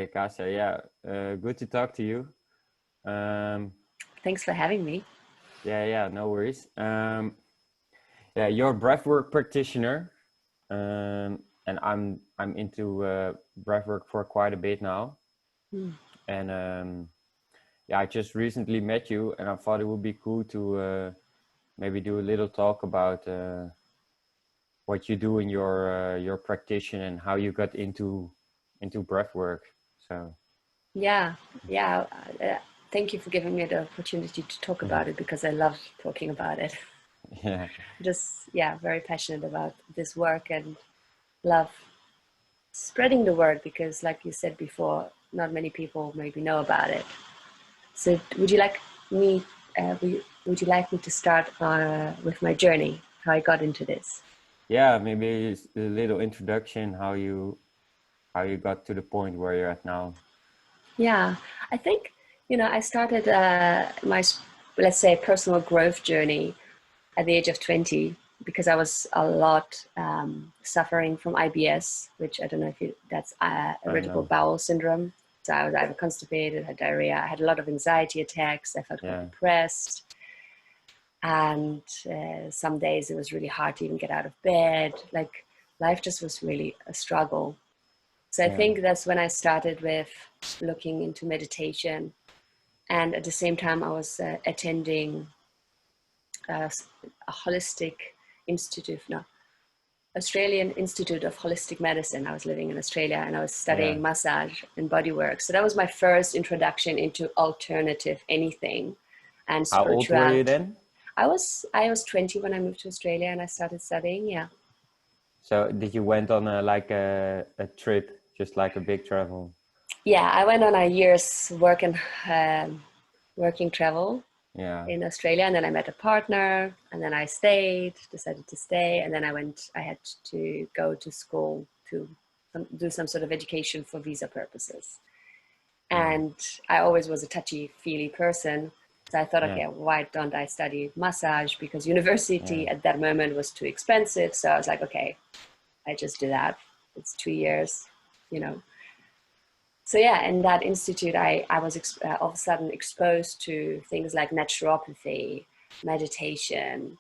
Okay, Kasia, yeah, good to talk to you. Um, Thanks for having me. yeah, no worries. Yeah, you're a breathwork practitioner, and I'm into breathwork for quite a bit now. Mm. And yeah, I just recently met you, and I thought it would be cool to maybe do a little talk about what you do in your practice and how you got into breathwork. So Yeah, yeah. Thank you for giving me the opportunity to talk about it because I love talking about it. yeah, Just, yeah, very passionate about this work and love spreading the word because, like you said before, not many people maybe know about it. So, me? Would you like me to start with my journey, how I got into this? yeah, maybe a little introduction how you got to the point where you're at now. Yeah, I think, I started let's say, personal growth journey at the age of 20 because I was a lot suffering from IBS, which I don't know if that's I irritable know. bowel syndrome. So I was either constipated, had diarrhea, I had a lot of anxiety attacks, I felt quite Yeah, depressed. And some days it was really hard to even get out of bed. Like life just was really a struggle. So I yeah, think that's when I started with looking into meditation. And at the same time, I was attending uh, a holistic institute, no, Australian Institute of Holistic Medicine. I was living in Australia and I was yeah. studying massage and bodywork. So that was my first introduction into alternative anything and How old were you spirituality. then? I was 20 when I moved to Australia and I started studying. Yeah. So did you went on a trip, just like a big travel? Yeah, I went on a year's working travel Yeah, in Australia, and then I met a partner, and then I decided to stay, and then I had to go to school to do some sort of education for visa purposes. mm, And I always was a touchy-feely person, so I thought, yeah, okay, why don't I study massage? Because yeah, university at that moment was too expensive, so I was like, okay, I just do that. It's 2 years, you know. So yeah, in that institute, I was all of a sudden exposed to things like naturopathy, meditation,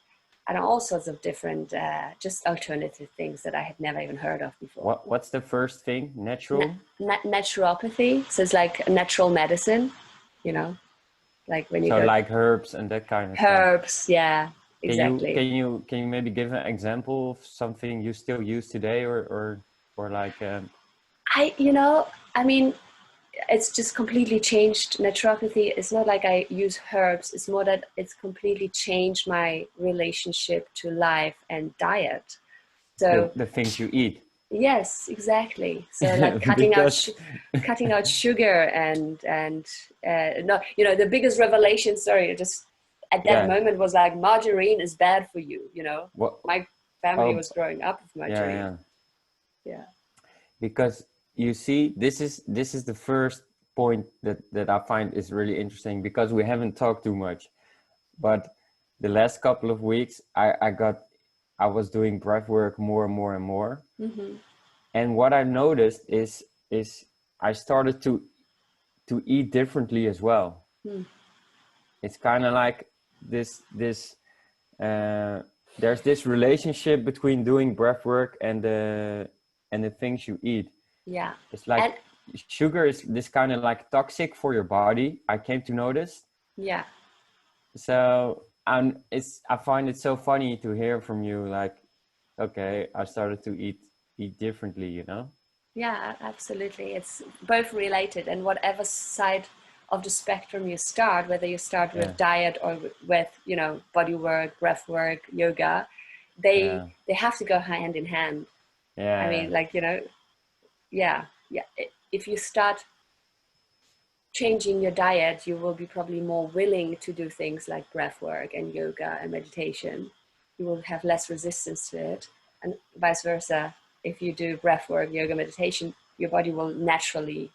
and all sorts of different, just alternative things that I had never even heard of before. What's the first thing? Natural? Naturopathy, so it's like natural medicine, you know, like when you So go like herbs and that kind of stuff. herbs, yeah, Can you exactly. can you can you maybe give an example of something you still use today or like I mean, it's just completely changed. Naturopathy is not like I use herbs, it's more that it's completely changed my relationship to life and diet. the So the things you eat? yes, exactly. So like Because cutting out sugar and no, the biggest revelation, sorry, just at that yeah, moment was like margarine is bad for you. what My family oh was growing up with yeah, margarine. yeah. Yeah. Because you see, this is the first point that I find is really interesting because we haven't talked too much. But the last couple of weeks, I was doing breath work more and more and more. Mm-hmm. And what I noticed is I started to eat differently as well. Mm. It's kind of like this uh, there's this relationship between doing breath work and the things you eat. Yeah. It's And like sugar is this kind of like toxic for your body. I came to notice. yeah. So I find it so funny to hear from you like, okay, I started to eat differently, you know? Yeah, absolutely. It's both related, and whatever side of the spectrum you start, whether you start Yeah, with diet or with, body work, breath work, yoga, they yeah, they have to go hand in hand. I yeah, mean, like, yeah, yeah. If you start changing your diet, you will be probably more willing to do things like breath work and yoga and meditation. You will have less resistance to it, and vice versa. If you do breath work, yoga, meditation, your body will naturally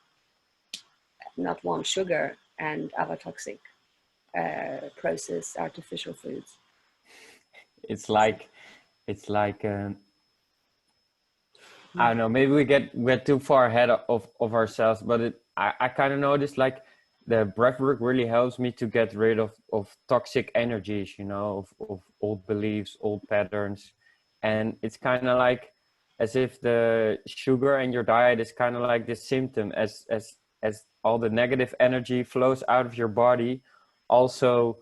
not want sugar and other toxic processed artificial foods. it's So, like it's like I don't know, maybe we're too far ahead of ourselves, but I kind of noticed like the breathwork really helps me to get rid of toxic energies, you know, of old beliefs, old patterns. And it's kind of like as if the sugar in your diet is kind of like this symptom, as all the negative energy flows out of your body, also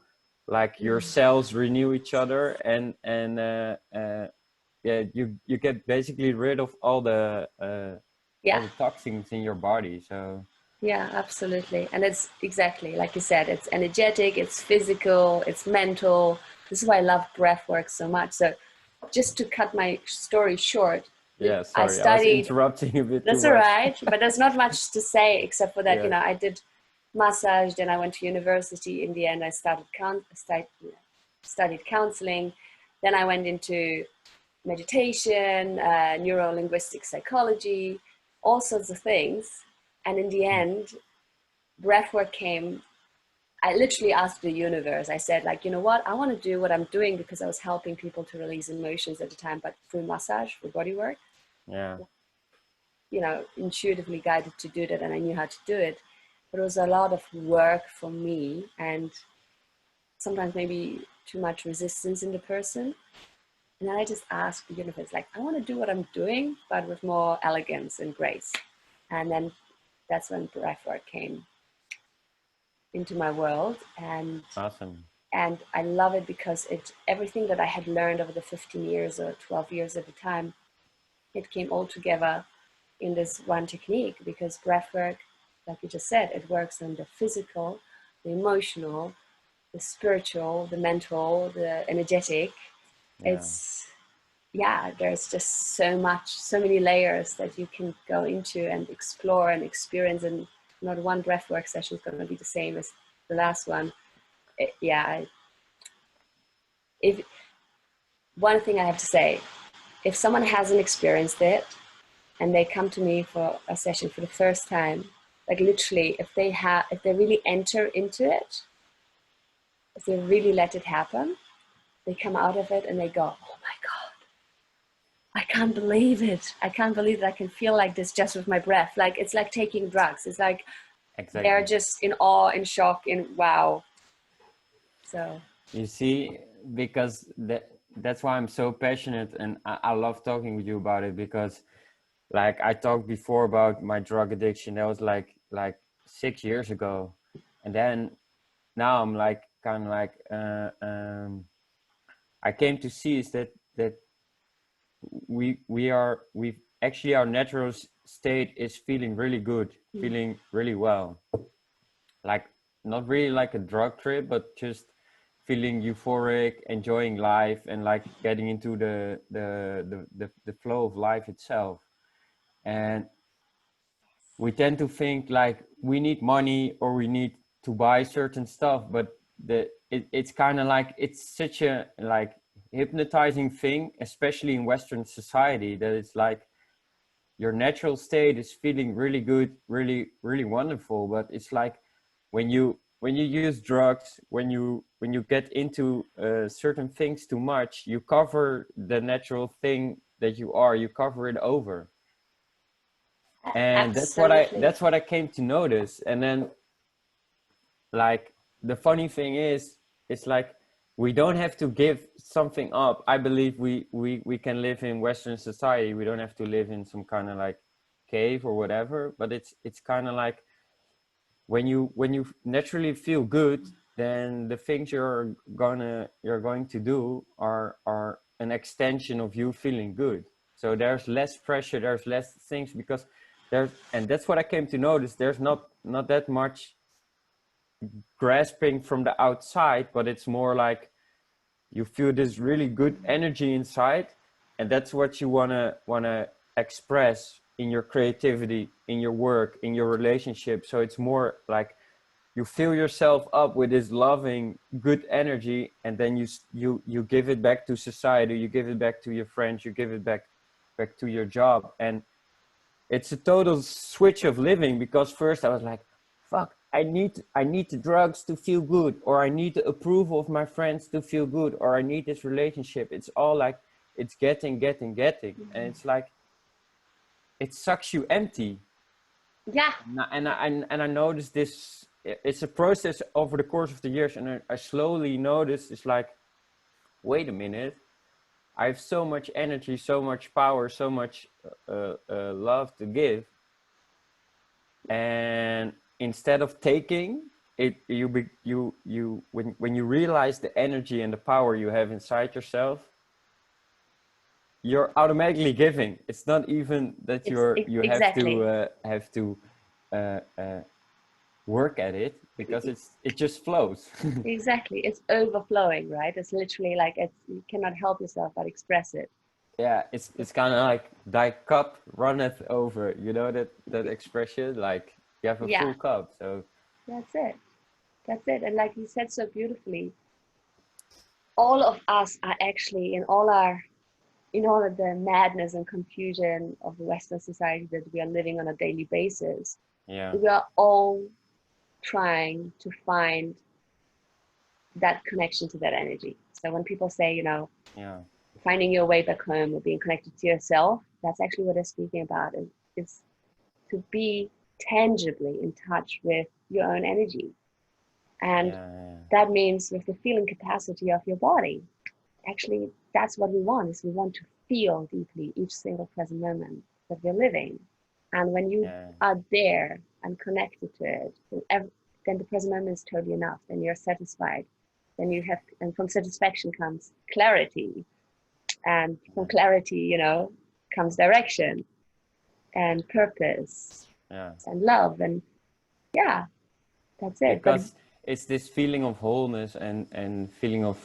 like your cells renew each other, and yeah, you get basically rid of all Yeah, the toxins in your body. So yeah, absolutely. And it's exactly like you said, it's energetic, it's physical, it's mental. This is why I love breath work so much. So just to cut my story short, yeah, I sorry, I was studied, interrupting a bit too that's all much. right, but there's not much to say except for that, Yeah, I did massage, then I went to university. In the end, I studied counseling. Then I went into meditation, neuro-linguistic psychology, all sorts of things. And in the end, breathwork came. I literally asked the universe. I said, like, you know what? I want to do what I'm doing because I was helping people to release emotions at the time, but through massage, through body work, yeah, intuitively guided to do that, and I knew how to do it. But it was a lot of work for me, and sometimes maybe too much resistance in the person. And then I just asked the universe, like, I want to do what I'm doing, but with more elegance and grace. And then that's when breathwork came into my world, awesome. and I love it because everything that I had learned over the 15 years or 12 years at the time, it came all together in this one technique. Because breathwork, like you just said, it works on the physical, the emotional, the spiritual, the mental, the energetic. Yeah, It's Yeah, there's just so many layers that you can go into and explore and experience, and not one breathwork session is going to be the same as the last one. Yeah, if one thing I have to say, if someone hasn't experienced it and they come to me for a session for the first time, like literally, if they really enter into it, if they really let it happen, they come out of it and they go, oh my God, I can't believe it. I can't believe that I can feel like this just with my breath. Like, it's like taking drugs. It's like they're exactly. just in awe, in shock, in wow. So, You see, because that's why I'm so passionate, and I love talking with you about it, because like I talked before about my drug addiction. That was like 6 years ago, and then now I'm like kind of like I came to see is that we actually our natural state is feeling really good, feeling really well, like not really like a drug trip, but just feeling euphoric, enjoying life, and like getting into the flow of life itself. And we tend to think like we need money or we need to buy certain stuff, but it's kind of like it's such a like hypnotizing thing, especially in Western society, that it's like your natural state is feeling really good, really wonderful, but it's like when you use drugs, when you get into certain things too much, you cover the natural thing that you cover it over. And absolutely. that's what I came to notice. And then like the funny thing is, it's like we don't have to give something up. I believe we can live in Western society. We don't have to live in some kind of like cave or whatever, but it's kind of like when you naturally feel good, then the things you're going to do are an extension of you feeling good. So there's less pressure, there's less things, because there's, and that's what I came to notice, there's not that much grasping from the outside, but it's more like you feel this really good energy inside, and that's what you want to express in your creativity, in your work, in your relationship. So it's more like you fill yourself up with this loving good energy, and then you give it back to society, you give it back to your friends, you give it back to your job. And it's a total switch of living, because first I was like, fuck, I need the drugs to feel good, or I need the approval of my friends to feel good, or I need this relationship. It's all like it's getting, and it's like it sucks you empty. Yeah. And I noticed this. It's a process over the course of the years, and I slowly noticed it's like, wait a minute, I have so much energy, so much power, so much love to give, and instead of taking it, when you realize the energy and the power you have inside yourself, you're automatically giving. It's not even that you Exactly. have to uh, uh, work at it, because it just flows. Exactly. It's overflowing, right? It's literally like you cannot help yourself but express it. Yeah, it's kind of like thy cup runneth over. You know that expression, like you have a Yeah, full cup. So that's it. That's it. And like you said so beautifully, all of us are actually in all of the madness and confusion of the Western society that we are living on a daily basis, yeah, we are all trying to find that connection to that energy. So when people say, yeah, finding your way back home or being connected to yourself, that's actually what they're speaking about. Is to be tangibly in touch with your own energy. And yeah, that means with the feeling capacity of your body. Actually, that's what we want, is we want to feel deeply each single present moment that we're living. And when you yeah, are there and connected to it, then the present moment is totally enough. Then you're satisfied. Then you have, and from satisfaction comes clarity. And from clarity, comes direction and purpose yeah. and love. And yeah, that's it. But Because it's this feeling of wholeness and feeling of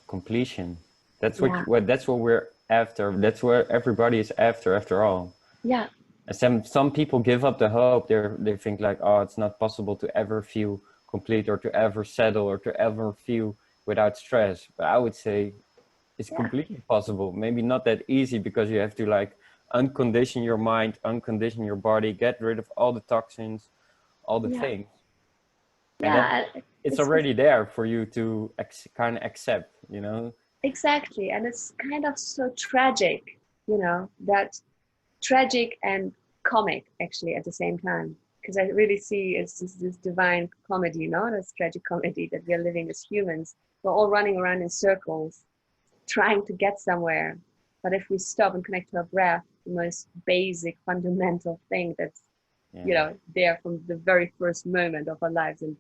completion. That's yeah, that's what we're after. That's where everybody is after all. yeah, And some people give up the hope. They think like, oh, it's not possible to ever feel complete, or to ever settle, or to ever feel without stress. But I would say it's yeah, completely possible. Maybe not that easy, because you have to like uncondition your mind, uncondition your body, get rid of all the toxins, all the yeah, things, and then yeah. it's It's already there for you to kind of accept, you know? exactly. And it's kind of so tragic, that tragic and comic actually at the same time. Because I really see it's this divine comedy, this tragic comedy that we are living as humans. We're all running around in circles, trying to get somewhere. But if we stop and connect to our breath, the most basic, fundamental thing that's, Yeah, there from the very first moment of our lives, and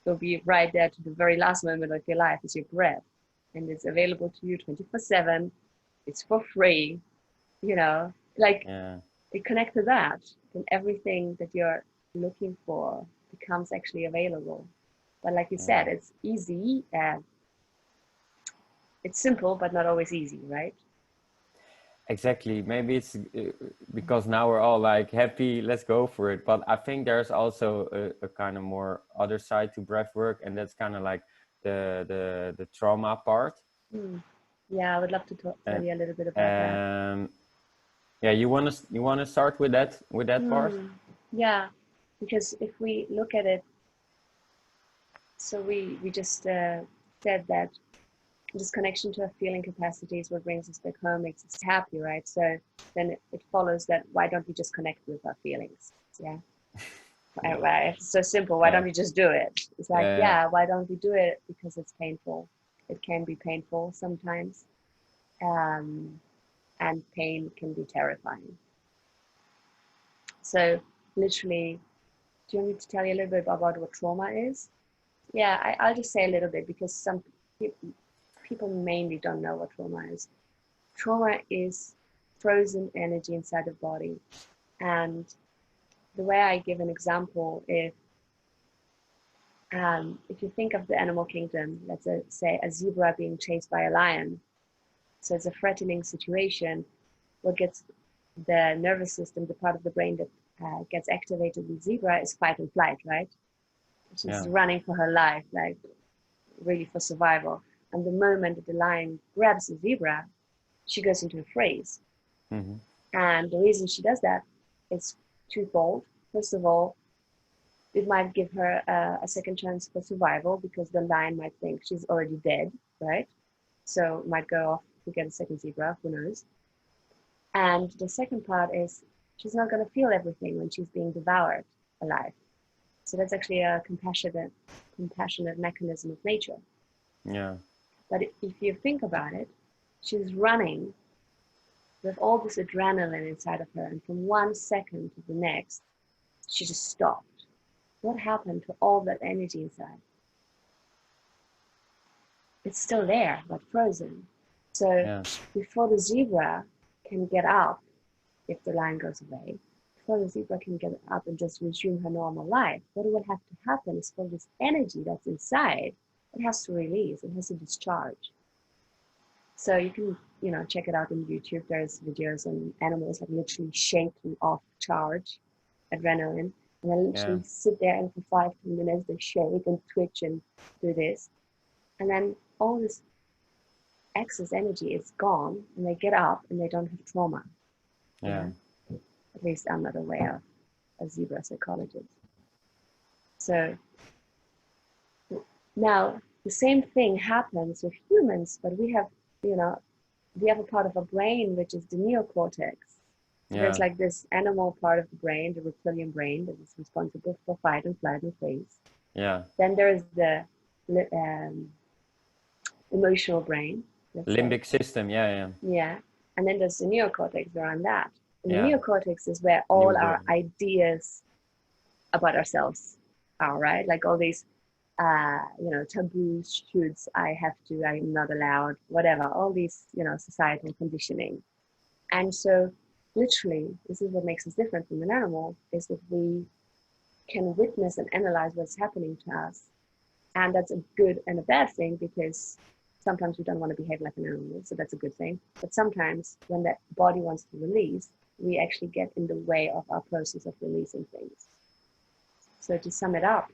will be right there to the very last moment of your life, is your breath. And it's available to you 24/7. It's for free, like yeah, you connect to that, then everything that you're looking for becomes actually available. But like you yeah. said, it's easy and it's simple, but not always easy, right? Exactly. Maybe it's because now we're all like happy, let's go for it. But I think there's also a kind of more other side to breath work, and that's kind of like the trauma part. Hmm. Yeah, I would love to tell And you a little bit about that. um, yeah, you wanna start with that part? Yeah, because if we look at it, so we just said that this connection to our feeling capacity is what brings us back home, makes us happy, right? So then it follows that why don't we just connect with our feelings? Yeah. Why, it's so simple. Why don't Yeah, we just do it? It's like, yeah, yeah, why don't we do it? Because it's painful. It can be painful sometimes. Um, and pain can be terrifying. So literally, do you want me to tell you a little bit about what trauma is? Yeah, I'll just say a little bit because some people mainly don't know what trauma is. Trauma is frozen energy inside the body. And the way I give an example is, if you think of the animal kingdom, let's say a zebra being chased by a lion. So it's a threatening situation. What gets the nervous system, the part of the brain that gets activated with zebra, is fight and flight, right? She's yeah. running for her life, like really for survival. And the moment that the lion grabs the zebra, she goes into a freeze. Mm-hmm. And the reason she does that is twofold. First of all, it might give her a second chance for survival because the lion might think she's already dead, right? So might go off to get a second zebra, who knows? And the second part is she's not going to feel everything when she's being devoured alive. So that's actually a compassionate mechanism of nature. Yeah. But if you think about it, she's running with all this adrenaline inside of her, and from 1 second to the next, she just stopped. What happened to all that energy inside? It's still there, but frozen. So before the zebra can get up, if the lion goes away, before the zebra can get up and just resume her normal life, what will have to happen is for this energy that's inside, it has to release, it has to discharge. So you can, check it out on YouTube. There's videos on animals like literally shaking off charge, adrenaline, and they literally sit there and for 5-10 minutes they shake and twitch and do this. And then all this excess energy is gone, and they get up and they don't have trauma. Yeah. At least I'm not aware of a zebra psychologist. So now the same thing happens with humans, but we have, we have a part of our brain which is the neocortex. There's like this animal part of the brain, the reptilian brain, that is responsible for fight and flight and freeze. Then there is the emotional brain. Limbic system, Yeah. And then there's the neocortex around that. And the neocortex is where all our ideas about ourselves are, right? Like all these, taboos, shoulds, I'm not allowed, whatever, all these, societal conditioning. And so literally, this is what makes us different from an animal, is that we can witness and analyze what's happening to us. And that's a good and a bad thing, because sometimes we don't want to behave like an animal, so that's a good thing. But sometimes when that body wants to release, we actually get in the way of our process of releasing things. So to sum it up,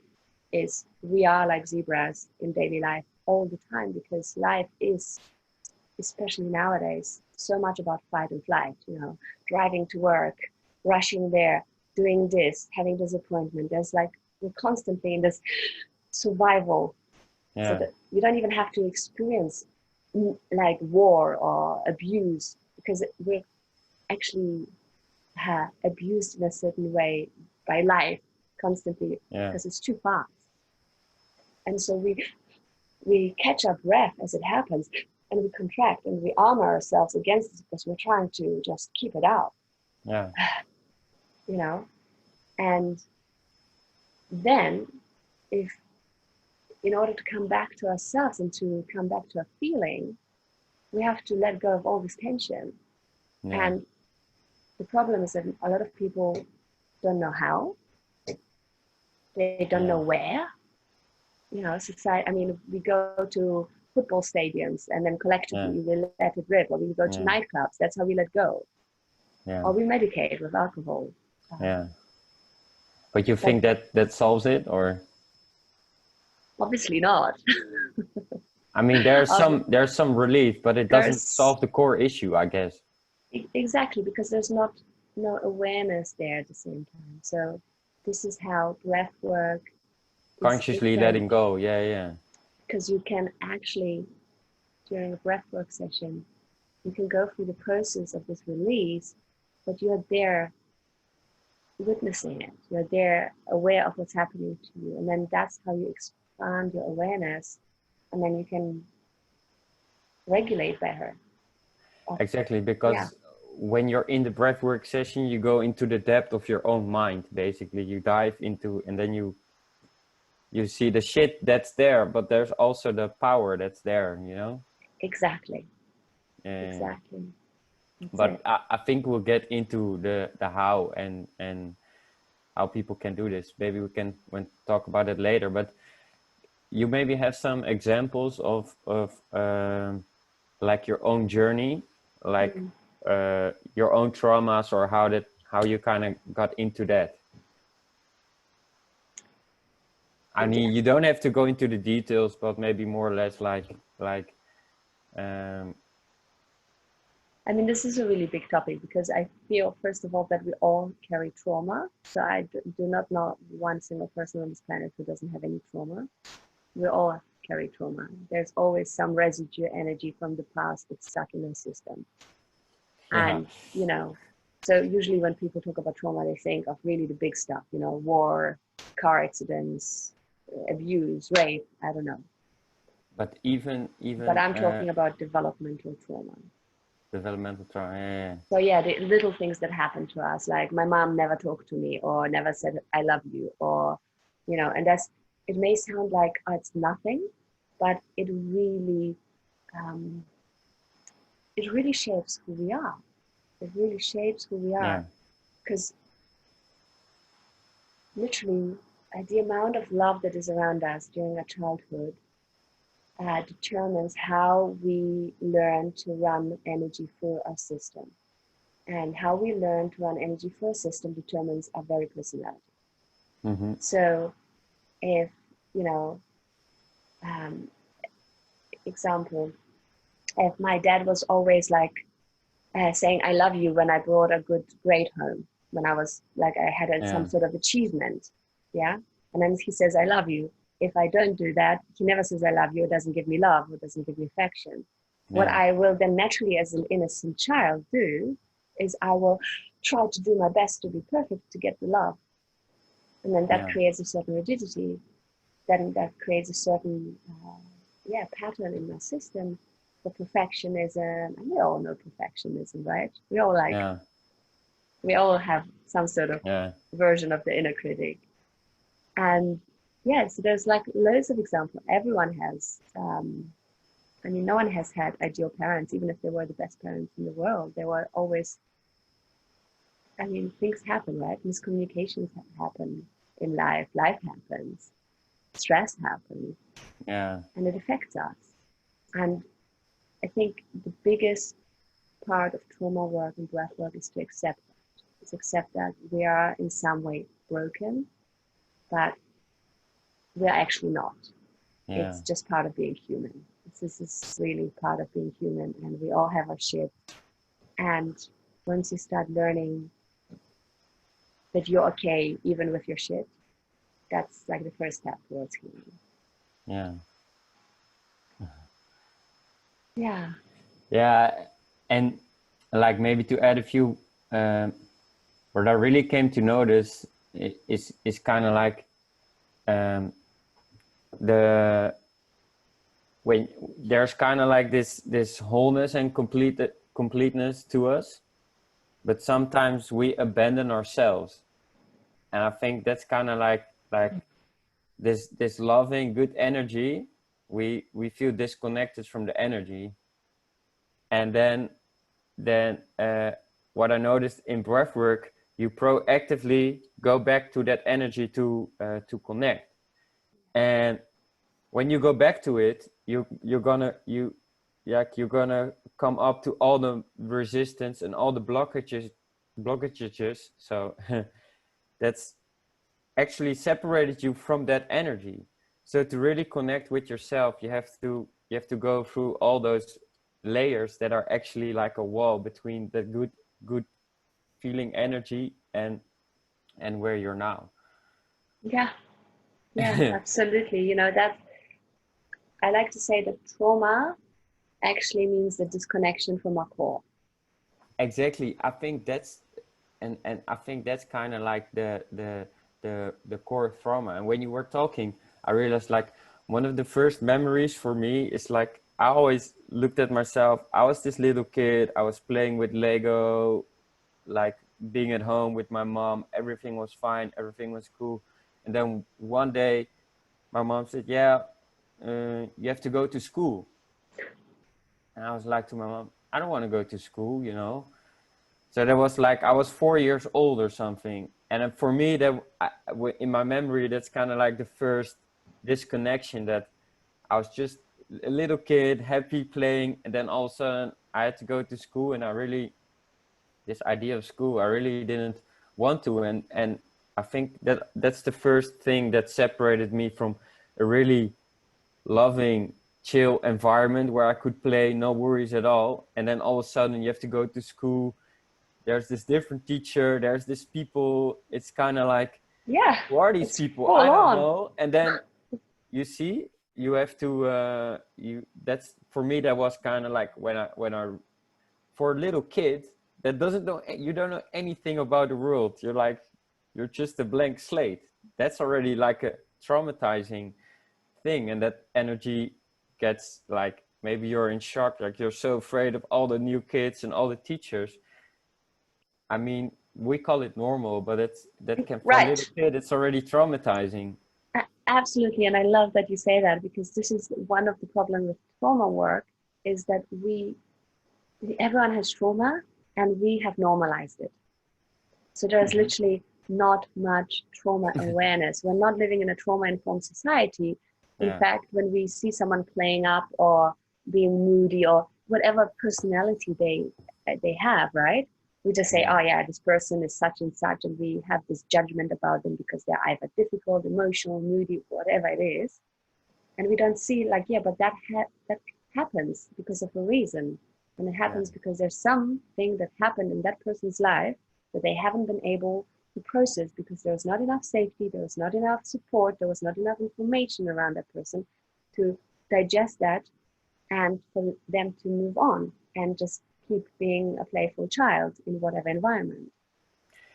is we are like zebras in daily life all the time, because life is, especially nowadays, so much about fight and flight, driving to work, rushing there, doing this, having this appointment. There's like, we're constantly in this survival. So that you don't even have to experience like war or abuse, because we're actually abused in a certain way by life constantly, because it's too fast. And so we catch our breath as it happens, and we contract and we armor ourselves against it, because we're trying to just keep it out. And then in order to come back to ourselves and to come back to a feeling, we have to let go of all this tension. And the problem is that a lot of people don't know how. They don't know where. Society, we go to football stadiums and then collectively we let it rip, or we go to nightclubs, that's how we let go. Or we medicate with alcohol. But you think that solves it, or? Obviously not. I mean, there's some relief, but it doesn't solve the core issue, I guess. Exactly, because there's no awareness there at the same time. So this is how breath work, consciously letting go, because you can actually, during a breathwork session, you can go through the process of this release, but you're there witnessing it. You're there aware of what's happening to you, and then that's how you expand your awareness, and then you can regulate better. Exactly, because when you're in the breathwork session, you go into the depth of your own mind. Basically, you dive into, and then you see the shit that's there, but there's also the power that's there, Exactly. Exactly. But I think we'll get into the how and how people can do this. Maybe we can talk about it later, but you maybe have some examples of like your own journey, like your own traumas, or how you kind of got into that. I mean, you don't have to go into the details, but maybe more or less this is a really big topic, because I feel, first of all, that we all carry trauma. So I do not know one single person on this planet who doesn't have any trauma. We all carry trauma. There's always some residue energy from the past that's stuck in the system. And, So usually when people talk about trauma, they think of really the big stuff, you know, war, car accidents, abuse, rape, I don't know. But even But I'm talking about developmental trauma. developmental trauma. Yeah. So yeah, the little things that happen to us, like my mom never talked to me or never said I love you, or you know, and that's, it may sound like, oh, it's nothing, but um, it really shapes who we are. It really shapes who we Yeah. are, because literally the amount of love that is around us during our childhood determines how we learn to run energy through our system. And how we learn to run energy through our system determines our very personality. Mm-hmm. So if, you know, um, example, if my dad was always like saying I love you when I brought a good grade home, when I was like, I had some sort of achievement, yeah, and then he says I love you. If I don't do that, he never says I love you, or doesn't give me love, or doesn't give me affection. What Yeah. I will then naturally, as an innocent child, do is I will try to do my best to be perfect to get the love. And then that Yeah. creates a certain rigidity. Then that creates a certain pattern in my system for perfectionism. And we all know perfectionism, right? We all like, Yeah. we all have some sort of Yeah. version of the inner critic. And yeah, so there's like loads of examples. Everyone has. I mean, no one has had ideal parents, even if they were the best parents in the world. They were always, I mean, things happen, right? Miscommunications happen in life. Life happens. Stress happens. Yeah. And it affects us. And I think the biggest part of trauma work and breath work is to accept that. Is accept that we are in some way broken, but we're actually not. Yeah. It's just part of being human. This is really part of being human, and we all have our shit. And once you start learning that you're okay even with your shit, that's like the first step towards healing. Yeah. Yeah. Yeah. And like maybe to add a few, what I really came to notice is kind of like the when there's kind of like this wholeness and completeness to us, but sometimes we abandon ourselves, and I think that's kind of like this loving good energy. We feel disconnected from the energy, and then what I noticed in breath work, you proactively go back to that energy to connect. And when you go back to it, you're gonna come up to all the resistance and all the blockages. So that's actually separated you from that energy. So to really connect with yourself, you have to go through all those layers that are actually like a wall between the good feeling energy and where you're now. Yeah. Yeah, absolutely. You know, that I like to say that trauma actually means the disconnection from our core. Exactly. I think that's and I think that's kind of like the core trauma. And when you were talking, I realized like one of the first memories for me is like I always looked at myself. I was this little kid. I was playing with Lego, like being at home with my mom. Everything was fine. Everything was cool. And then one day, my mom said, "Yeah, you have to go to school." And I was like to my mom, "I don't want to go to school, you know." So that was like I was 4 years old or something, and for me, in my memory, that's kind of like the first disconnection, that I was just a little kid, happy playing, and then all of a sudden I had to go to school, and this idea of school, I really didn't want to, and I think that's the first thing that separated me from a really loving, chill environment where I could play, no worries at all, and then all of a sudden you have to go to school. There's this different teacher, there's this people, it's kind of like, Yeah, who are these it's people? full I don't on. know. And then you see, you have to that's for me, that was kind of like when I for a little kid, that doesn't know, you don't know anything about the world. You're just a blank slate. That's already like a traumatizing thing. And that energy gets like, maybe you're in shock, like you're so afraid of all the new kids and all the teachers. I mean, we call it normal, but that can, for a little Right. kid, it's already traumatizing. Absolutely. And I love that you say that, because this is one of the problems with trauma work, is that everyone has trauma and we have normalized it. So there's Mhm. literally not much trauma awareness. We're not living in a trauma-informed society. In Yeah. fact, when we see someone playing up or being moody or whatever personality they have, right? We just say, Yeah. oh yeah, this person is such and such, and we have this judgment about them because they're either difficult, emotional, moody, whatever it is. And we don't see like, yeah, but that happens because of a reason. And it Yeah. happens because there's something that happened in that person's life that they haven't been able to process, because there was not enough safety, there was not enough support, there was not enough information around that person to digest that, and for them to move on and just keep being a playful child in whatever environment.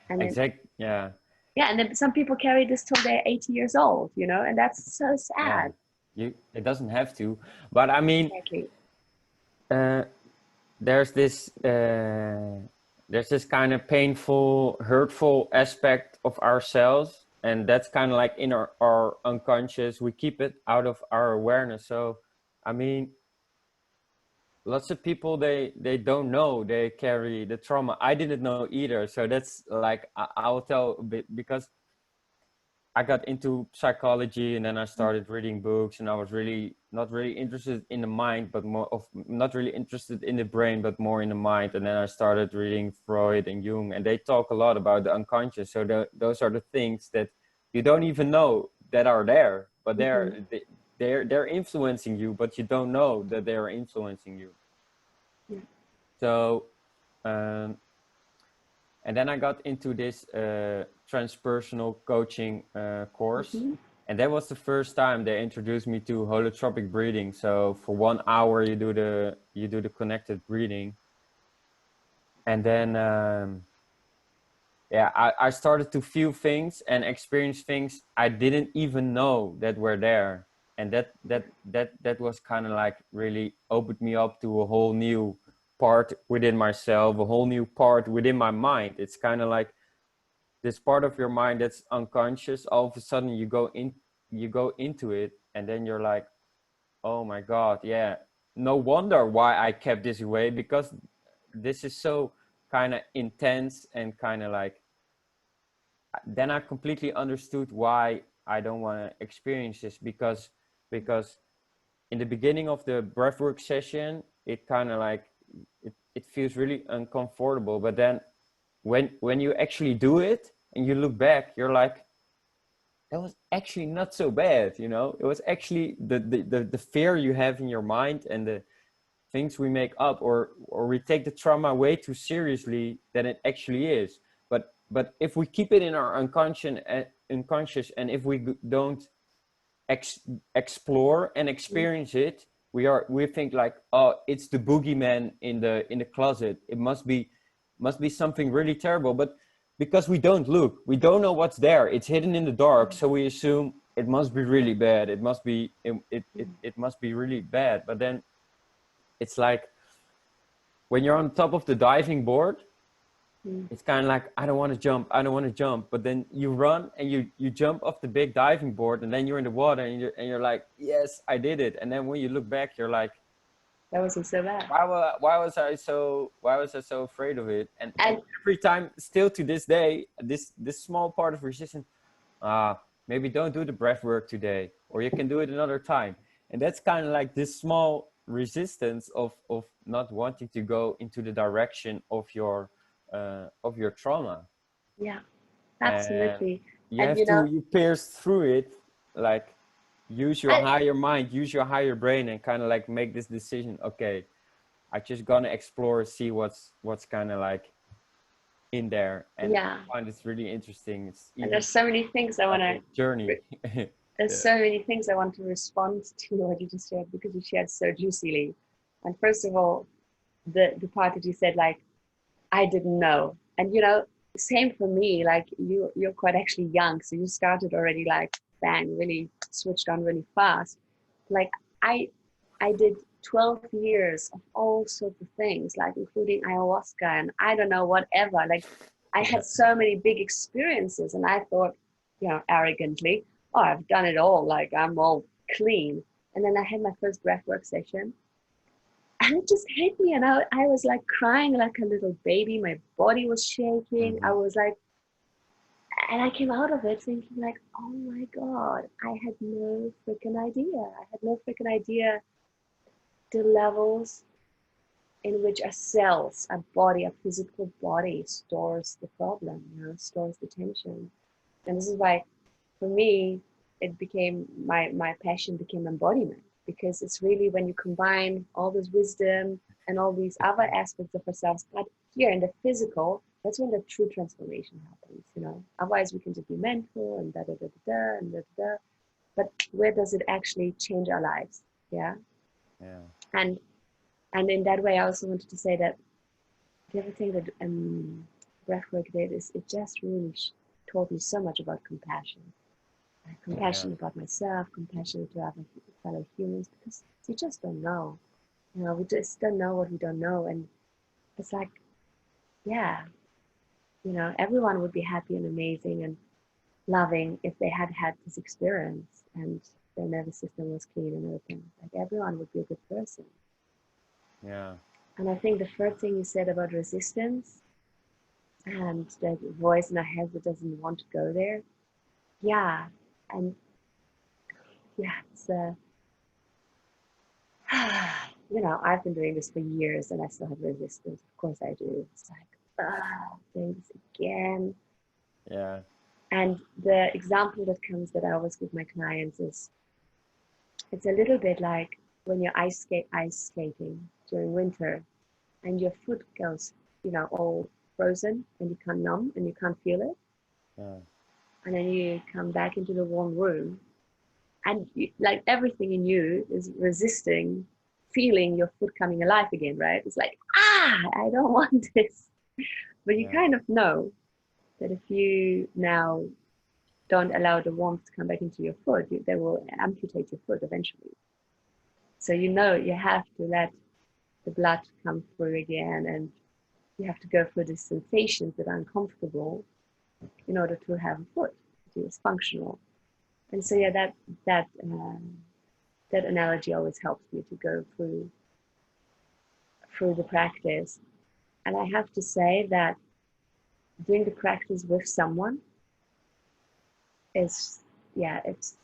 And then, Yeah. yeah, and then some people carry this till they're 80 years old, and that's so Yeah. sad. It doesn't have to, but I mean, Exactly. uh, there's this there's this kind of painful, hurtful aspect of ourselves, and that's kind of like in our unconscious. We keep it out of our awareness. So I mean, lots of people, they don't know they carry the trauma. I didn't know either, so that's like, I will tell a bit, because I got into psychology, and then I started reading books, and I was really not really interested in the mind, but more of, not really interested in the brain, but more in the mind. And then I started reading Freud and Jung, and they talk a lot about the unconscious. So those are the things that you don't even know that are there, but Mm-hmm. they're influencing you, but you don't know that they are influencing you. Yeah. So and then I got into this transpersonal coaching course. Mm-hmm. And that was the first time they introduced me to holotropic breathing. So for 1 hour, you do the connected breathing. And then yeah, I started to feel things and experience things I didn't even know that were there. And that was kind of like really opened me up to a whole new part within myself, a whole new part within my mind. It's kind of like this part of your mind that's unconscious. All of a sudden you go into it, and then you're like, oh my god, yeah, no wonder why I kept this away, because this is so kind of intense, and kind of like, then I completely understood why I don't want to experience this, because in the beginning of the breathwork session, it kind of like, it feels really uncomfortable, but then when you actually do it and you look back, you're like, that was actually not so bad. It was actually the fear you have in your mind, and the things we make up, or we take the trauma way too seriously than it actually is. But if we keep it in our unconscious, and if we don't explore and experience it, we think like, oh, it's the boogeyman in the closet. It must be something really terrible. But because we don't look, we don't know what's there. It's hidden in the dark, so we assume it must be really bad. It must be really bad. But then it's like, when you're on top of the diving board, Mm. it's kind of like, I don't want to jump, but then you run and you jump off the big diving board, and then you're in the water, and you're like, yes, I did it. And then when you look back, you're like, That wasn't so bad. why was I so afraid of it? And And every time, still to this day, this small part of resistance, maybe don't do the breath work today, or you can do it another time. And that's kind of like this small resistance of not wanting to go into the direction of your trauma. yeah, And absolutely. you And have to, you pierce through it, like, use your I, higher mind, use your higher brain, and kind of like make this decision. Okay, I just gonna explore, see what's kind of like in there. And yeah, I find it's really interesting. It's and even there's so many things I want like a to. journey. There's Yeah. so many things I want to respond to what you just shared, because you shared so juicily. And first of all, the part that you said, like, I didn't know. And you know, same for me. Like you're quite actually young, so you started already like bang, really switched on really fast. Like I, I did 12 years of all sorts of things, like including ayahuasca and I don't know whatever. Like I Yeah. had so many big experiences, and I thought, you know, arrogantly, oh, I've done it all. Like I'm all clean. And then I had my first breathwork session, and it just hit me, and I was like crying like a little baby. My body was shaking. I Mm-hmm. was like, and I came out of it thinking like, oh my God, I had no freaking idea. I had no freaking idea the levels in which our cells, our body, our physical body stores the problem, you know, stores the tension. And this is why, for me, it became my passion became embodiment, because it's really when you combine all this wisdom and all these other aspects of ourselves, but here in the physical, that's when the true transformation happens, you know. Otherwise we can just be mental and da da da da da and da da da. But where does it actually change our lives? Yeah. Yeah. And and in that way I also wanted to say that the other thing that breathwork did is it just really taught me so much about compassion. Yeah. Compassion about myself, compassion to other fellow humans, because we just don't know. You know, we just don't know what we don't know. And it's like, yeah, you know, everyone would be happy and amazing and loving if they had had this experience and their nervous system was clean and open. Like everyone would be a good person. Yeah. And I think the first thing you said about resistance and that voice in our head that doesn't want to go there, yeah, and yeah, it's you know, I've been doing this for years and I still have resistance. Of course I do. It's like, doing this again. Yeah. And the example that comes that I always give my clients is it's a little bit like when you're ice skating during winter and your foot goes, you know, all frozen and you can't numb and you can't feel it. Yeah. And then you come back into the warm room and you, like everything in you is resisting feeling your foot coming alive again, right? It's like, I don't want this. But you Yeah. kind of know that if you now don't allow the warmth to come back into your foot, they will amputate your foot eventually. So you know you have to let the blood come through again, and you have to go through the sensations that are uncomfortable in order to have a foot that is functional. And so yeah, that analogy always helps me to go through the practice. And I have to say that doing the practice with someone is, yeah, it's,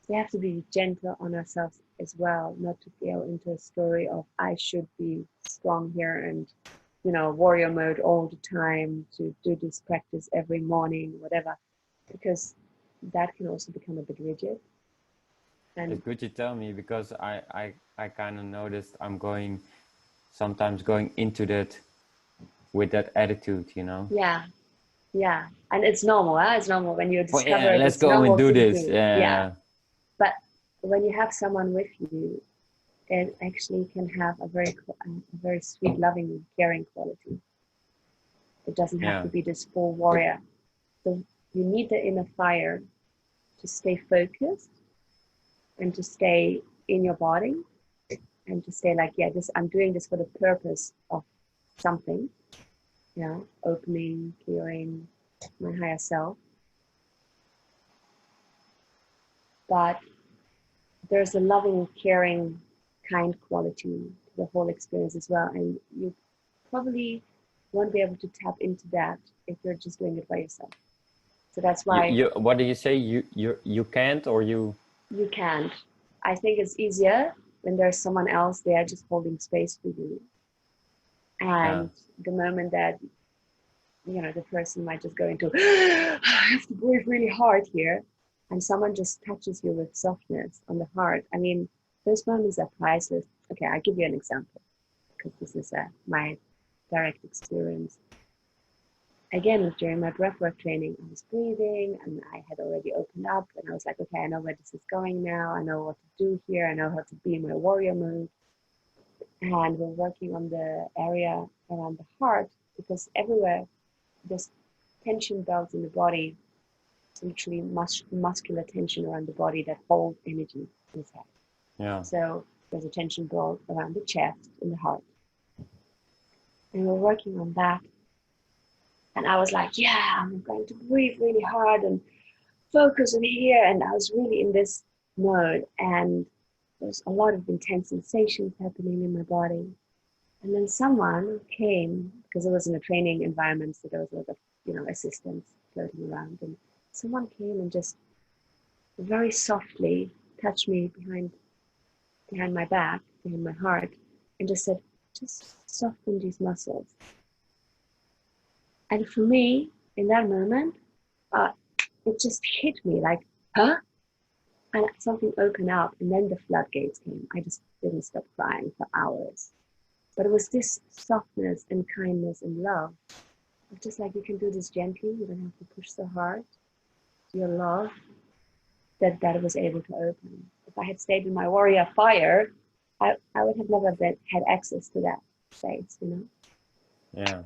we have to be gentle on ourselves as well, not to feel into a story of I should be strong here and, you know, warrior mode all the time to do this practice every morning, whatever, because that can also become a bit rigid. And It's good you tell me because I kind of noticed I'm sometimes going into that with that attitude, you know. yeah, yeah, and it's normal. Huh? It's normal when you Well, discover yeah, it. let's It's go and normal do to this. do. Yeah, Yeah. but when you have someone with you, it actually can have a very sweet, loving, caring quality. It doesn't have Yeah. to be this full But warrior. So you need the inner fire to stay focused and to stay in your body and to stay like, yeah, this I'm doing this for the purpose of something, you know, opening, clearing my higher self. But there's a loving, caring, kind quality to the whole experience as well. And you probably won't be able to tap into that if you're just doing it by yourself. So that's why you what do you say? You can't or you? you can't. I think it's easier when there's someone else there just holding space for you. Yeah. And the moment that, you know, the person might just go into, I have to breathe really hard here. And someone just touches you with softness on the heart. I mean, those moments are priceless. Okay, I'll give you an example because this is my direct experience. Again, during my breathwork training, I was breathing and I had already opened up and I was like, okay, I know where this is going now. I know what to do here. I know how to be in my warrior mode. And we're working on the area around the heart. because everywhere there's tension belts in the body. It's literally muscular tension around the body that hold energy inside. Yeah. So there's a tension belt around the chest and the heart. And we're working on that. And I was like, yeah, I'm going to breathe really hard and focus on here. And I was really in this mode. And there's a lot of intense sensations happening in my body. And then someone came, because it was in a training environment, so there was a lot of, assistants floating around. And someone came and just very softly touched me behind my back, behind my heart, and just said, just soften these muscles. And for me, in that moment, it just hit me like, huh? And something opened up, and then the floodgates came. I just didn't stop crying for hours. But it was this softness and kindness and love. It's just like, you can do this gently, you don't have to push so hard. Your love, that was able to open. If I had stayed in my warrior fire, I would have never had access to that space, Yeah.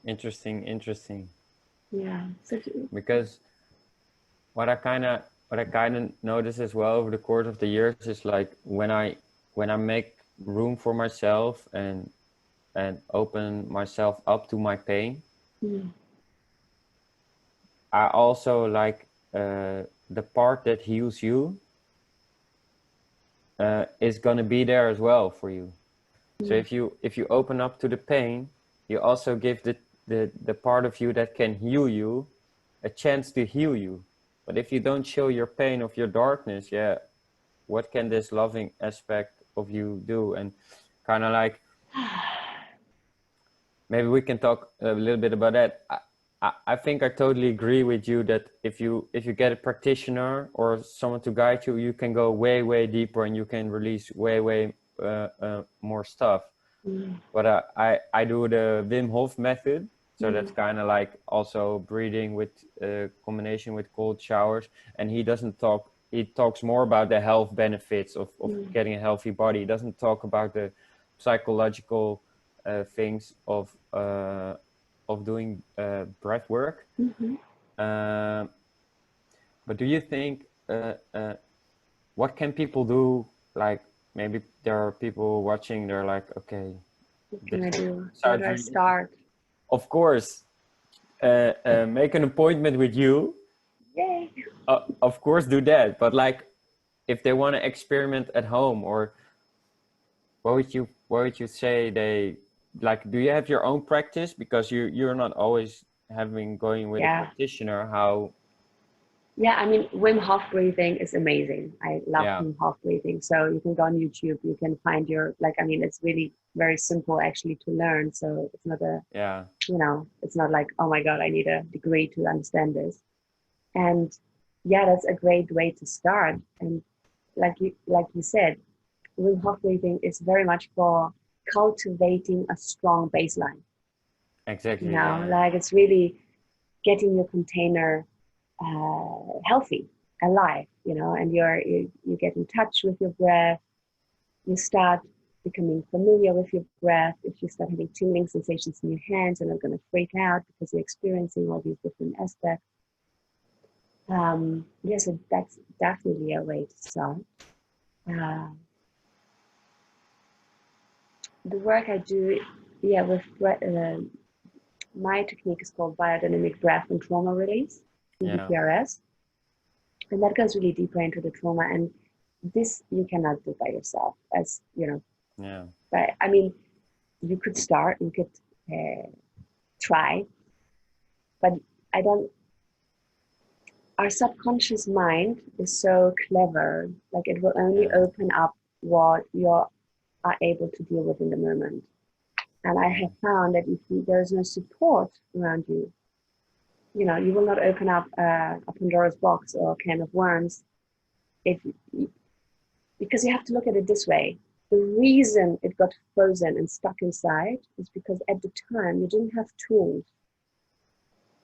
Interesting. Yeah. So because what I kind of notice as well over the course of the years is like when I make room for myself and open myself up to my pain, I also like the part that heals you is gonna be there as well for you. So if you open up to the pain, you also give the part of you that can heal you a chance to heal you. But if you don't show your pain of your darkness, what can this loving aspect of you do? And kind of like, maybe we can talk a little bit about that. I think I totally agree with you that if you get a practitioner or someone to guide you, you can go way deeper and you can release way more stuff. But I do the Wim Hof Method, so that's kind of like also breathing with combination with cold showers. And he talks more about the health benefits of getting a healthy body. He doesn't talk about the psychological things of doing breath work. But do you think what can people do? Like, maybe there are people watching, they're like, okay, what can I do? Where do I start? Of course, make an appointment with you. Yay! Of course, do that. But like, if they want to experiment at home, or what would you say they like? Do you have your own practice? Because you're not always going with a practitioner. How? Yeah, I mean, Wim Hof breathing is amazing. I love Wim Hof breathing. So you can go on YouTube, you can find it's really very simple actually to learn. So it's not it's not like, oh my God, I need a degree to understand this. And that's a great way to start. And like you said, Wim Hof breathing is very much for cultivating a strong baseline. Exactly. Like it's really getting your container healthy, alive, and you get in touch with your breath. You start becoming familiar with your breath. If you start having tingling sensations in your hands, and you're going to freak out because you're experiencing all these different aspects. So that's definitely a way to start. The work I do, with my technique is called biodynamic breath and trauma release, BPRS. And that goes really deeper into the trauma, and this you cannot do by yourself, as but I mean, you could start, you could try, but our subconscious mind is so clever, like it will only open up what you are able to deal with in the moment. And I have found that if there's no support around you, you will not open up a Pandora's box or a can of worms, because you have to look at it this way. The reason it got frozen and stuck inside is because at the time you didn't have tools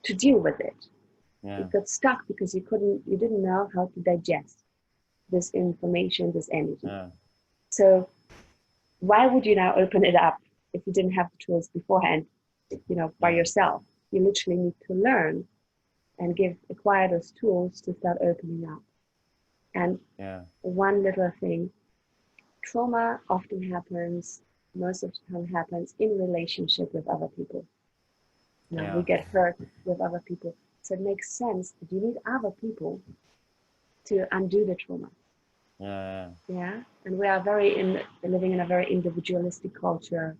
to deal with it. It got stuck because you didn't know how to digest this information, this energy. So why would you now open it up if you didn't have the tools beforehand, you know, by yourself. You literally need to learn and acquire those tools to start opening up. And one little thing, trauma often happens, most of the time happens in relationship with other people. You know, we get hurt with other people. So it makes sense that you need other people to undo the trauma. Yeah. And we are living in a very individualistic culture,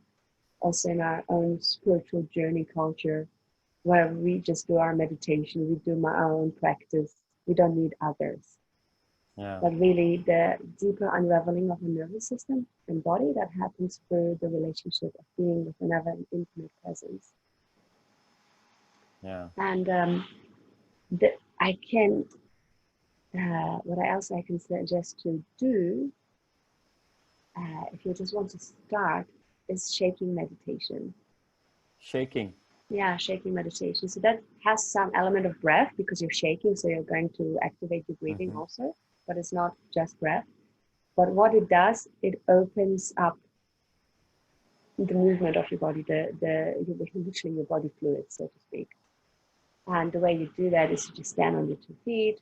also in our own spiritual journey culture, where we just do our meditation, we do our own practice, we don't need others. But really the deeper unraveling of the nervous system and body, that happens through the relationship of being with another intimate presence. And what else I can suggest to do, if you just want to start, is shaking meditation. Shaking? Yeah, shaking meditation. So that has some element of breath, because you're shaking, so you're going to activate your breathing also, but it's not just breath. But what it does, it opens up the movement of your body, literally your body fluids, so to speak. And the way you do that is you just stand on your 2 feet,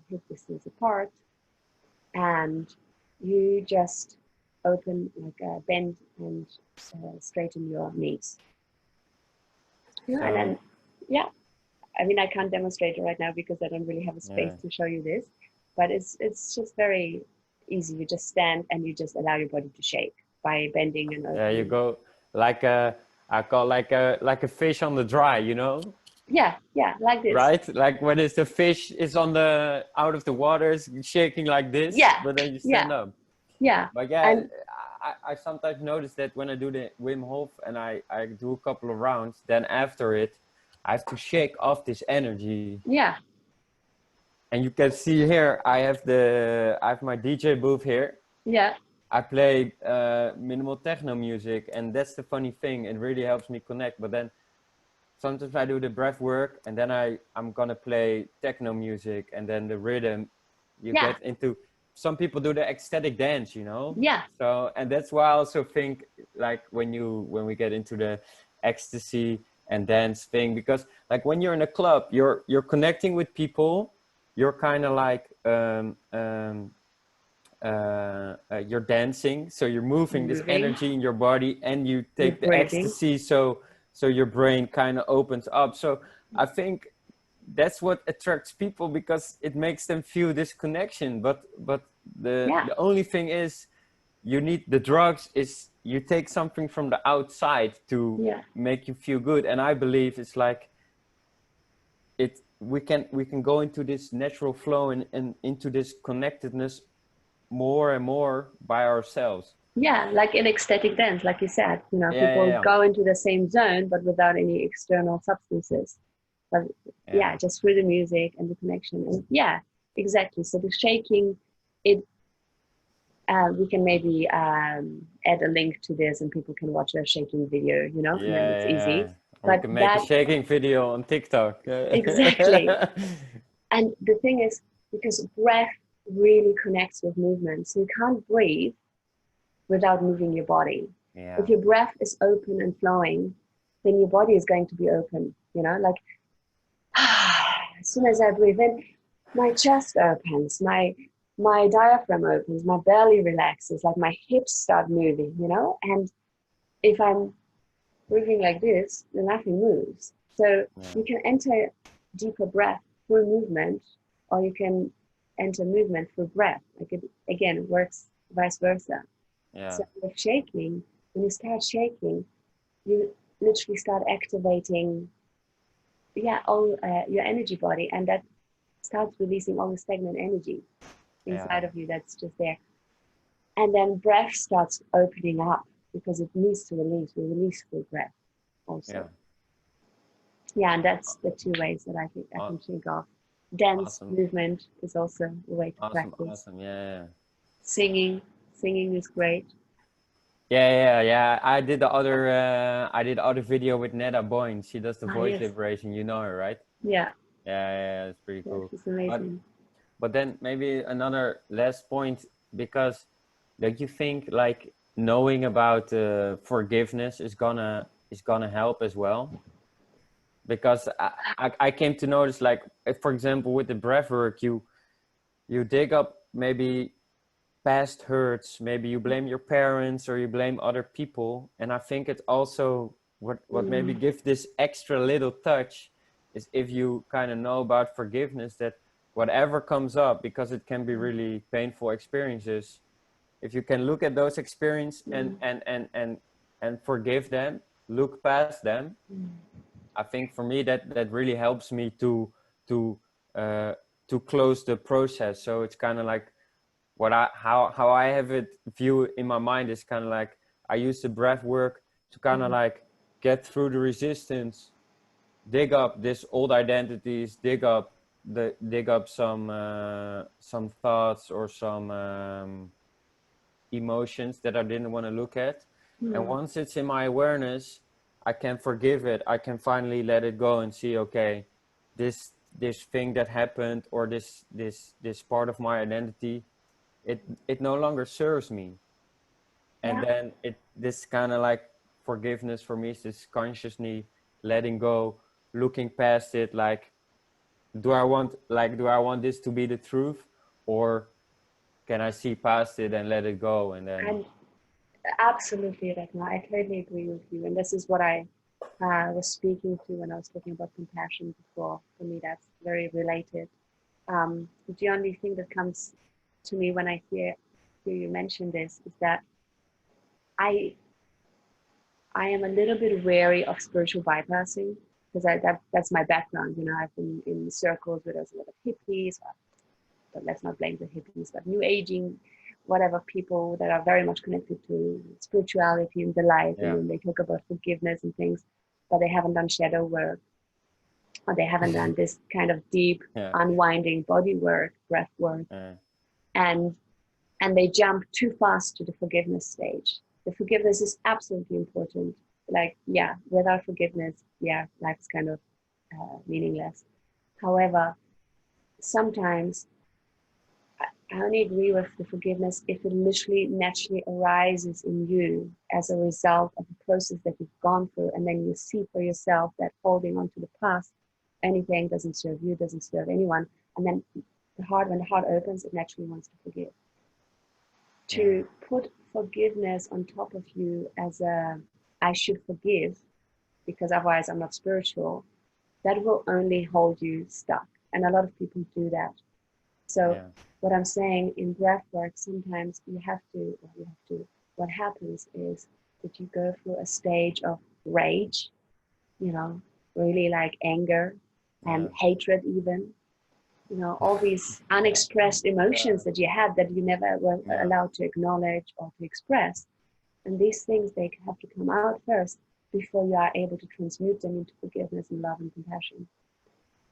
hip distance apart, and you just open, like bend and straighten your knees. And then, I mean, I can't demonstrate it right now because I don't really have a space to show you this, but it's just very easy. You just stand and you just allow your body to shake by bending and opening. Yeah, you go like I call like a fish on the dry, you know? Yeah, like this. Right? Like when the fish is on the out of the waters, shaking like this, but then you stand up. Yeah. But and I sometimes notice that when I do the Wim Hof and I do a couple of rounds, then after it, I have to shake off this energy. Yeah. And you can see here, I have my DJ booth here. Yeah. I play minimal techno music, and that's the funny thing. It really helps me connect. But then sometimes I do the breath work, and then I'm gonna play techno music, and then the rhythm. You get into. Some people do the ecstatic dance, you know. Yeah. So, and that's why I also think, like when we get into the ecstasy and dance thing, because like when you're in a club, you're connecting with people. You're kind of like you're dancing, so you're moving this energy in your body, and you take the ecstasy, so your brain kind of opens up. So I think that's what attracts people, because it makes them feel this connection. But the only thing is, you need the drugs is you take something from the outside to make you feel good. And I believe it's like we can go into this natural flow and into this connectedness more and more by ourselves. Yeah, like in ecstatic dance, like you said, you know, people go into the same zone, but without any external substances. But just through the music and the connection. And exactly. So the shaking, we can maybe add a link to this, and people can watch a shaking video, you know, and then it's easy. Or we can make a shaking video on TikTok. Exactly. And the thing is, because breath really connects with movement, so you can't breathe without moving your body. If your breath is open and flowing, then your body is going to be open, you know, like as soon as I breathe in, my chest opens, my diaphragm opens, my belly relaxes, like my hips start moving, you know. And if I'm breathing like this, then nothing moves. So you can enter deeper breath through movement, or you can enter movement through breath. Like it again works vice versa. So with shaking, when you start shaking, you literally start activating all your energy body, and that starts releasing all the stagnant energy inside of you that's just there. And then breath starts opening up, because it needs to release. We release through breath also. And that's the two ways that I think I can think of. Dance movement is also a way to practice. Singing is great. I did the other video with Netta Boyne. She does the voice liberation. You know her, right? Yeah, it's pretty cool. She's amazing. But then maybe another last point, because like you think like knowing about forgiveness is gonna help as well, because I came to notice, like, if, for example, with the breath work, you dig up maybe past hurts, maybe you blame your parents or you blame other people, and I think it's also what maybe give this extra little touch is if you kind of know about forgiveness, that whatever comes up, because it can be really painful experiences, if you can look at those experiences and forgive them, look past them, I think for me that really helps me to uh, to close the process. So it's kind of like what how I have it view in my mind is kind of like I use the breath work to kind of like get through the resistance, dig up this old identities, dig up some thoughts or some emotions that I didn't want to look at. And once it's in my awareness, I can forgive it. I can finally let it go and see, okay, this thing that happened, or this part of my identity, it no longer serves me. And then this kind of like forgiveness for me is this consciously letting go, looking past it, like, do I want this to be the truth, or can I see past it and let it go? And then And absolutely, Ratna, I totally agree with you. And this is what I was speaking to when I was talking about compassion before. For me, that's very related. The only thing that comes to me when I hear you mention this is that I I am a little bit wary of spiritual bypassing, because that's my background. You know, I've been in circles where there's a lot of hippies, but let's not blame the hippies, but new aging, whatever, people that are very much connected to spirituality and the light, and then they talk about forgiveness and things, but they haven't done shadow work, or they haven't done this kind of deep unwinding body work, breath work, and they jump too fast to the forgiveness stage. The forgiveness is absolutely important. Like, yeah, without forgiveness, yeah, life's kind of meaningless. However, sometimes I only agree with the forgiveness if it literally naturally arises in you as a result of the process that you've gone through, and then you see for yourself that holding on to the past, anything doesn't serve you, doesn't serve anyone, and then when the heart opens, it naturally wants to forgive. To put forgiveness on top of you as a I should forgive because otherwise I'm not spiritual, that will only hold you stuck. And a lot of people do that. So what I'm saying, in breath work, sometimes what happens is that you go through a stage of rage, you know, really like anger and hatred even, you know, all these unexpressed emotions that you had that you never were allowed to acknowledge or to express. And these things, they have to come out first before you are able to transmute them into forgiveness and love and compassion.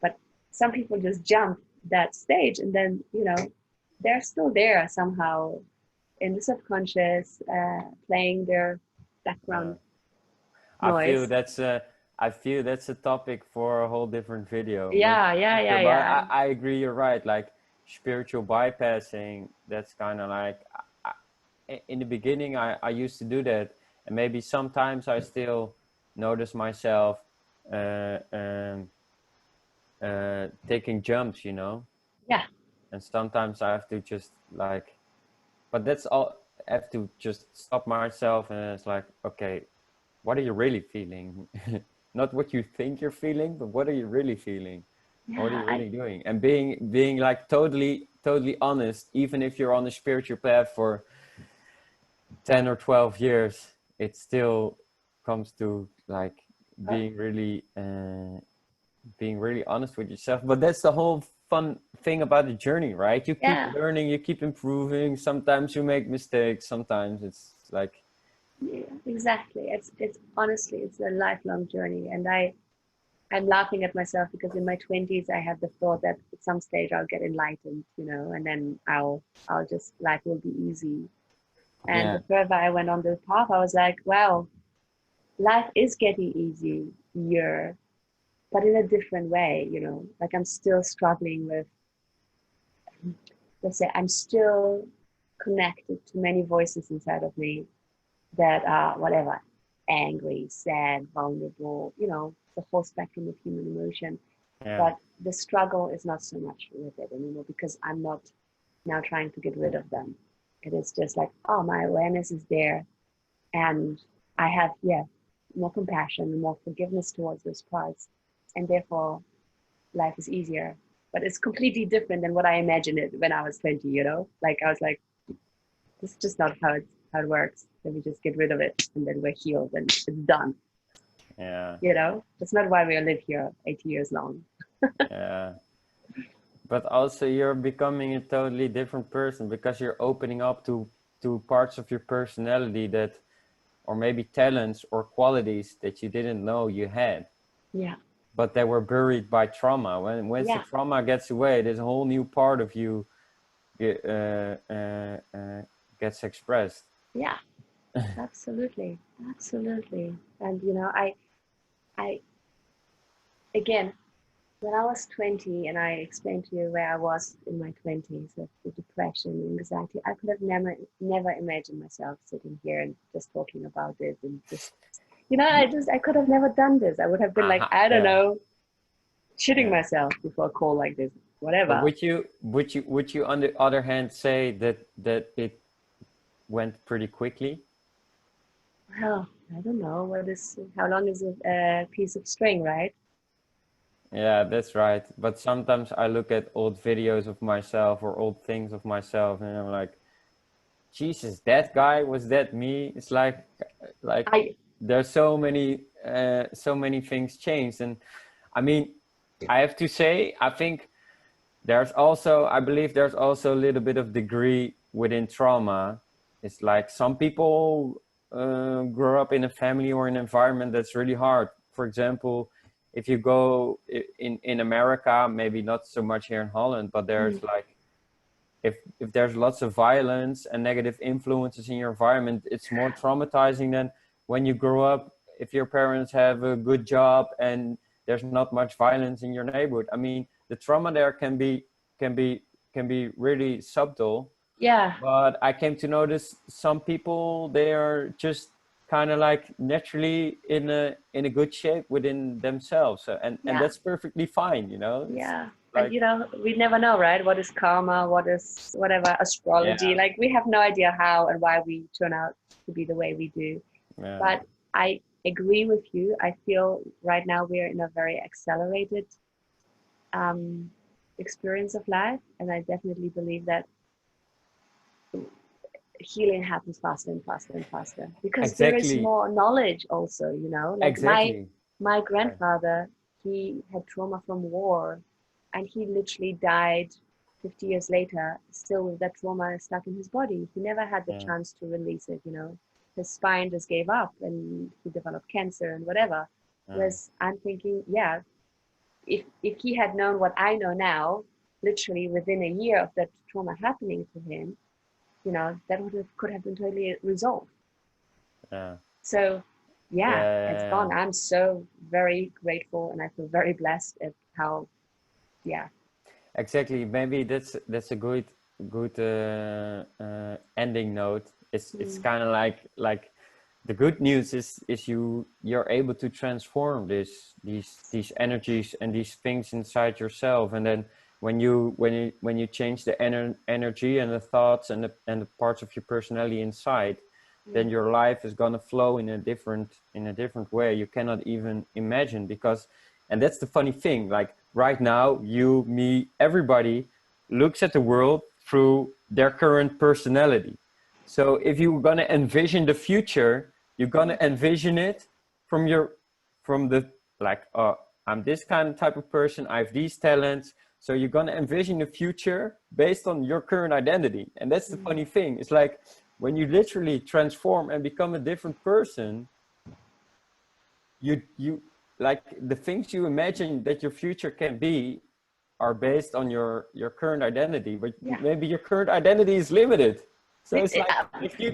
But some people just jump that stage, and then, you know, they're still there somehow in the subconscious, playing their background noise. I feel that's a topic for a whole different video. Yeah. But I agree, you're right. Like, spiritual bypassing, that's kind of like, in the beginning, I used to do that. And maybe sometimes I still notice myself taking jumps, you know? Yeah. And sometimes I have to just like, but that's all, I have to just stop myself, and it's like, okay, what are you really feeling? Not what you think you're feeling, but what are you really feeling? Yeah, what are you really doing? And being like totally honest, even if you're on a spiritual path for 10 or 12 years, it still comes to like being really honest with yourself. But that's the whole fun thing about the journey, right? You keep learning, you keep improving. Sometimes you make mistakes, sometimes it's like, exactly. It's honestly, it's a lifelong journey. And I'm laughing at myself because in my 20s I had the thought that at some stage I'll get enlightened, you know, and then I'll just, life will be easy. And the further I went on the path, I was like, wow, life is getting easier, but in a different way, you know. Like, I'm still struggling with, let's say, I'm still connected to many voices inside of me that are whatever, angry, sad, vulnerable, you know, the whole spectrum of human emotion. Yeah. But the struggle is not so much with it anymore because I'm not now trying to get rid of them. It is just like, oh, my awareness is there, and I have, yeah, more compassion, more forgiveness towards those parts, and therefore life is easier. But it's completely different than what I imagined it when I was 20, you know? Like I was like, this is just not how it works. Then we just get rid of it and then we're healed and it's done. Yeah. You know? That's not why we live here 80 years long. Yeah. But also you're becoming a totally different person because you're opening up to parts of your personality that, or maybe talents or qualities that you didn't know you had, Yeah. but they were buried by trauma. Once the Yeah. trauma gets away, there's a whole new part of you uh, uh, uh, gets expressed. Yeah. Absolutely. Absolutely. And you know, I again, when I was 20 and I explained to you where I was in my 20s with the depression, anxiety, I could have never imagined myself sitting here and just talking about this and just, you know, I could have never done this. I would have been like, Uh-huh. I don't Yeah. know, shitting Yeah. myself before a call like this, But whatever. would you on the other hand say that it went pretty quickly? Well, I don't know. How long is a piece of string, right? Yeah, that's right. But sometimes I look at old videos of myself or old things of myself, and I'm like, Jesus, that guy, was that me? It's like I, there's so many things changed. And I mean, I have to say, I think I believe there's also a little bit of degree within trauma. It's like some people grow up in a family or an environment that's really hard. For example, if you go in America, maybe not so much here in Holland, but mm, there's like, if there's lots of violence and negative influences in your environment, it's more traumatizing than when you grow up, if your parents have a good job and there's not much violence in your neighborhood. I mean, the trauma there can be really subtle. yeah, But I came to notice some people, they are just kind of like naturally in a good shape within themselves. And yeah. that's perfectly fine, it's Yeah. And like, you know, we never know, right? What is karma? What is whatever astrology? yeah, Like we have no idea how and why we turn out to be the way we do. yeah, But I agree with you. I feel right now we're in a very accelerated um, experience of life, and I definitely believe that healing happens faster and faster and faster because there is exactly. more knowledge also, you know, like Exactly. my Right. grandfather, he had trauma from war and he literally died 50 years later still with that trauma stuck in his body. He never had the Yeah. chance to release it, you know. His spine just gave up and he developed cancer and whatever. Yeah. Whereas I'm thinking, yeah, if he had known what I know now, literally within a year of that trauma happening to him, you know, that could have been totally resolved. Yeah. So Yeah. yeah, it's Yeah. gone. I'm so very grateful and I feel very blessed at how, yeah. Exactly. Maybe that's a good ending note. It's Mm, kind of like the good news is you're able to transform these energies and these things inside yourself, and then when you change the energy and the thoughts and the parts of your personality inside, mm, then your life is gonna flow in a different way you cannot even imagine. Because, and that's the funny thing, like right now, you, me, everybody looks at the world through their current personality. So if you're gonna envision the future, you're gonna envision it from the like, I'm this kind of type of person, I have these talents. So you're gonna envision the future based on your current identity. And that's the mm, funny thing. It's like when you literally transform and become a different person, you like the things you imagine that your future can be are based on your current identity, but yeah. maybe your current identity is limited. So It, it's it, like, if you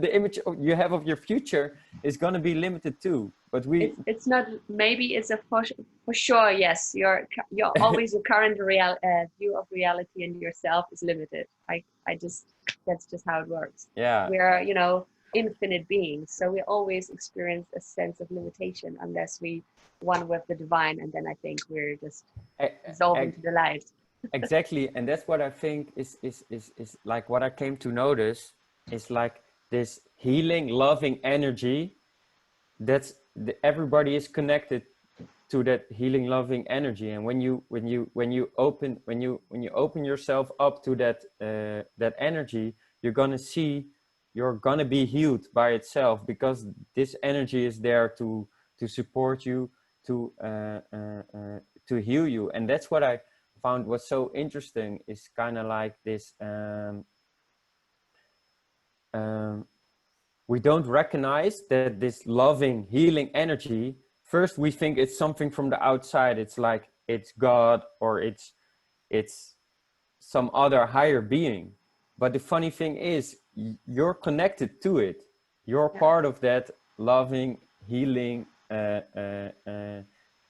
the image you have of your future is going to be limited too. But it's not, maybe it's a for sure, yes. You're always your current view of reality and yourself is limited. I just, that's just how it works. yeah, We're, you know, infinite beings. So we always experience a sense of limitation unless we one with the divine, and then I think we're just E- dissolve e- into the light. exactly, and that's what I think is like what I came to notice is like this healing, loving energy. That's everybody is connected to that healing, loving energy, and when you open yourself up to that energy, you're gonna see you're gonna be healed by itself, because this energy is there to support you, to to heal you. And that's what I found was so interesting, is kind of like this um, we don't recognize that this loving, healing energy, first we think it's something from the outside. It's like it's God, or it's some other higher being. But the funny thing is, you're connected to it. You're Yeah. part of that loving, healing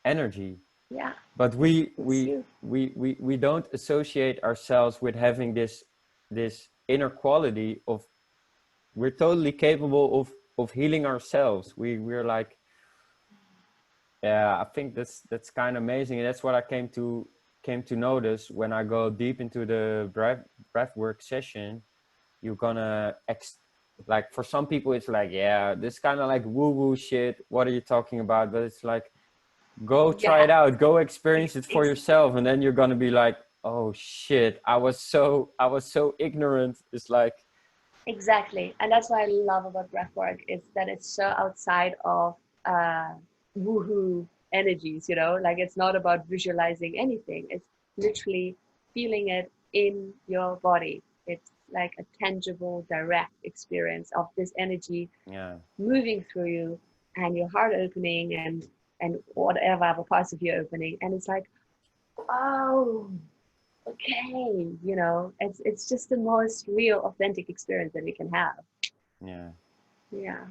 energy. Yeah. But It's you. we don't associate ourselves with having this inner quality of, we're totally capable of healing ourselves. We're like, yeah, I think that's kind of amazing, and that's what I came to notice when I go deep into the breathwork session. You're gonna like, for some people it's like, yeah, this kind of like woo woo shit. What are you talking about? But it's like, go try it Yeah. out, go experience it for Ex- yourself, and then you're gonna be like, oh shit, I was so ignorant. It's like, Exactly. And that's what I love about breathwork is that it's so outside of uh, woohoo energies, you know, like it's not about visualizing anything. It's literally feeling it in your body. It's like a tangible, direct experience of this energy yeah, moving through you and your heart opening and whatever other parts of you opening. And it's like, oh, okay, you know, it's just the most real, authentic experience that we can have. yeah. Yeah, Yeah,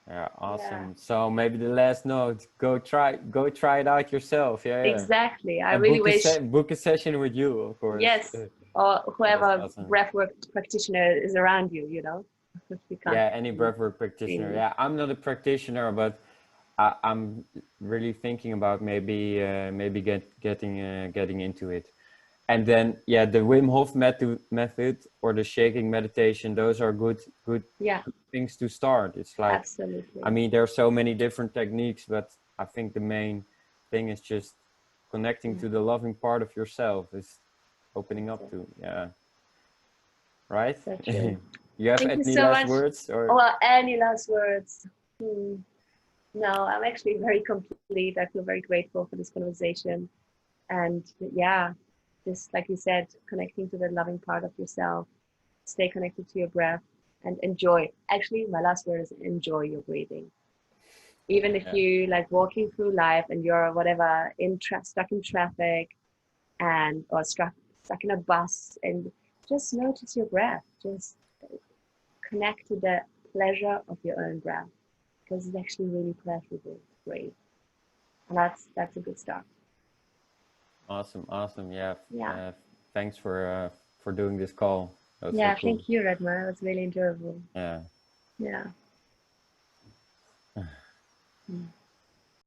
yeah, awesome. So maybe the last note, go try it out yourself. Yeah, yeah. exactly. I And really wish, book a session with you, of course. yes, or That's whoever awesome. breathwork practitioner is around you, you know, we can't Yeah, any really breathwork practitioner. see. Yeah, I'm not a practitioner, but I'm really thinking about maybe getting into it. And then yeah, the Wim Hof method or the shaking meditation, those are good Yeah, things to start. It's like, I absolutely. mean, there are so many different techniques, but I think the main thing is just connecting Yeah, to the loving part of yourself, is opening that's up it. to, yeah, right? So true. You have Thank you any so last much. words or? Well, any last words? Hmm. No, I'm actually very complete. I feel very grateful for this conversation. And yeah, just like you said, connecting to the loving part of yourself, stay connected to your breath and enjoy. Actually, my last word is enjoy your breathing. Even if Yeah, you like walking through life and you're whatever stuck in traffic and or stuck in a bus, and just notice your breath. Just connect to the pleasure of your own breath because it's actually really pleasurable to breathe, and that's a good start. awesome. Yeah, Yeah. thanks for doing this call. That was so Yeah, cool. thank you, Redma. It was really enjoyable. Yeah. Yeah. Mm.